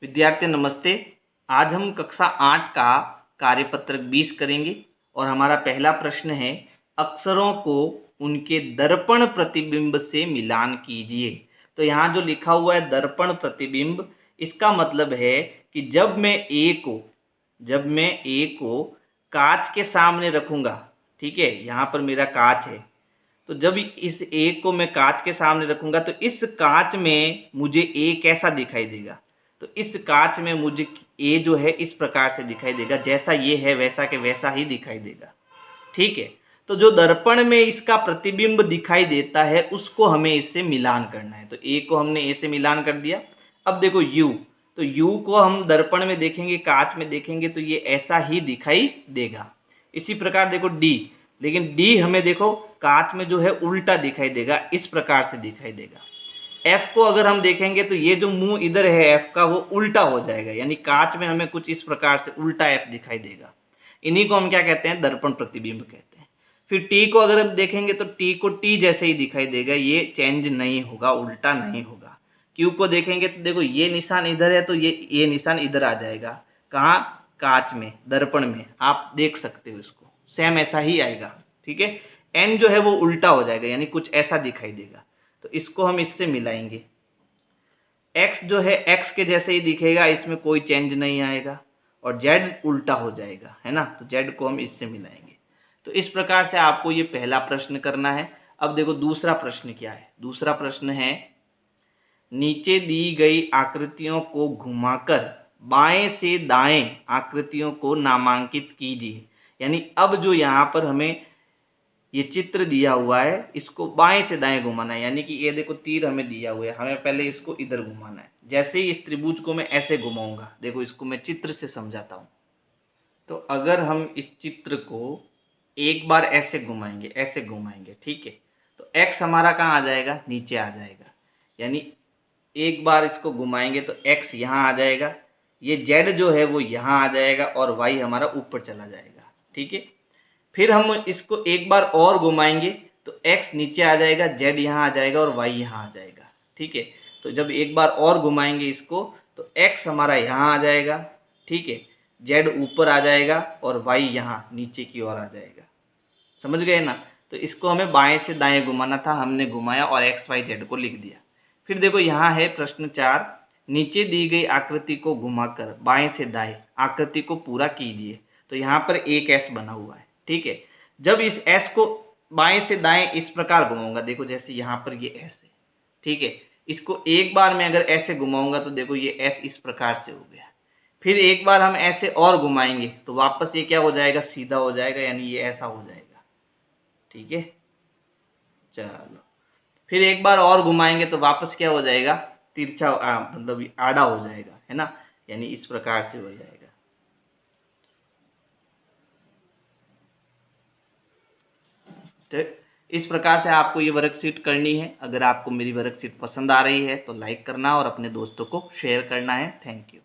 विद्यार्थी नमस्ते। आज हम कक्षा 8 का कार्यपत्रक 20 करेंगे और हमारा पहला प्रश्न है, अक्षरों को उनके दर्पण प्रतिबिंब से मिलान कीजिए। तो यहाँ जो लिखा हुआ है दर्पण प्रतिबिंब, इसका मतलब है कि जब मैं ए को कांच के सामने रखूँगा, ठीक है, यहाँ पर मेरा कांच है, तो जब इस ए को मैं कांच के सामने रखूँगा तो इस कांच में मुझे ए कैसा दिखाई देगा। तो इस कांच में मुझे ए जो है इस प्रकार से दिखाई देगा, जैसा ये है वैसा के वैसा ही दिखाई देगा, ठीक है। तो जो दर्पण में इसका प्रतिबिंब दिखाई देता है उसको हमें इससे मिलान करना है। तो ए को हमने ए से मिलान कर दिया। अब देखो यू, तो यू को हम दर्पण में देखेंगे, कांच में देखेंगे तो ये ऐसा ही दिखाई देगा। इसी प्रकार देखो डी, लेकिन डी हमें देखो कांच में जो है उल्टा दिखाई देगा, इस प्रकार से दिखाई देगा। एफ को अगर हम देखेंगे तो ये जो मुंह इधर है एफ का वो उल्टा हो जाएगा, यानी कांच में हमें कुछ इस प्रकार से उल्टा एफ दिखाई देगा। इन्हीं को हम क्या कहते हैं, दर्पण प्रतिबिंब कहते हैं। फिर टी को अगर हम देखेंगे तो टी को टी जैसे ही दिखाई देगा, ये चेंज नहीं होगा, उल्टा नहीं होगा। क्यू को देखेंगे तो देखो ये निशान इधर है तो ये निशान इधर आ जाएगा। कहाँ, कांच में, दर्पण में, आप देख सकते हो इसको, सेम ऐसा ही आएगा, ठीक है। एन जो है वो उल्टा हो जाएगा, यानी कुछ ऐसा दिखाई देगा, तो इसको हम इससे मिलाएंगे। x जो है x के जैसे ही दिखेगा, इसमें कोई चेंज नहीं आएगा, और z उल्टा हो जाएगा, है ना, तो z को हम इससे मिलाएंगे। तो इस प्रकार से आपको ये पहला प्रश्न करना है। अब देखो दूसरा प्रश्न क्या है। दूसरा प्रश्न है, नीचे दी गई आकृतियों को घुमाकर बाएं से दाएं आकृतियों को नामांकित कीजिए। यानी अब जो यहाँ पर हमें ये चित्र दिया हुआ है, इसको बाएं से दाएं घुमाना है। यानी कि ये देखो तीर हमें दिया हुआ है, हमें पहले इसको इधर घुमाना है। जैसे ही इस त्रिभुज को मैं ऐसे घुमाऊंगा, देखो इसको मैं चित्र से समझाता हूँ। तो अगर हम इस चित्र को एक बार ऐसे घुमाएंगे, ठीक है, तो x हमारा कहाँ आ जाएगा, नीचे आ जाएगा। यानी एक बार इसको घुमाएंगे तो x यहाँ आ जाएगा, ये z जो है वो यहाँ आ जाएगा, और y हमारा ऊपर चला जाएगा, ठीक है। फिर हम इसको एक बार और घुमाएंगे तो x नीचे आ जाएगा, z यहाँ आ जाएगा, और y यहाँ आ जाएगा, ठीक है। तो जब एक बार और घुमाएंगे इसको तो x हमारा यहाँ आ जाएगा, ठीक है, z ऊपर आ जाएगा, और y यहाँ नीचे की ओर आ जाएगा। समझ गए ना। तो इसको हमें बाएं से दाएं घुमाना था, हमने घुमाया और x y z को लिख दिया। फिर देखो यहाँ है प्रश्न 4, नीचे दी गई आकृति को घुमाकर बाएं से दाएं आकृति को पूरा कीजिए। तो यहाँ पर एक S बना हुआ है, ठीक है। जब इस S को बाएं से दाएं इस प्रकार घुमाऊंगा, देखो जैसे यहाँ पर ये S है, ठीक है, इसको एक बार मैं अगर ऐसे घुमाऊंगा तो देखो ये S इस प्रकार से हो गया। फिर एक बार हम ऐसे और घुमाएंगे तो वापस ये क्या हो जाएगा, सीधा हो जाएगा, यानी ये ऐसा हो जाएगा, ठीक है। चलो फिर एक बार और घुमाएंगे तो वापस क्या हो जाएगा, तिरछा, मतलब आड़ा हो जाएगा, है ना, यानी इस प्रकार से हो जाएगा। तो इस प्रकार से आपको ये वर्कशीट करनी है। अगर आपको मेरी वर्कशीट पसंद आ रही है तो लाइक करना और अपने दोस्तों को शेयर करना है। Thank you.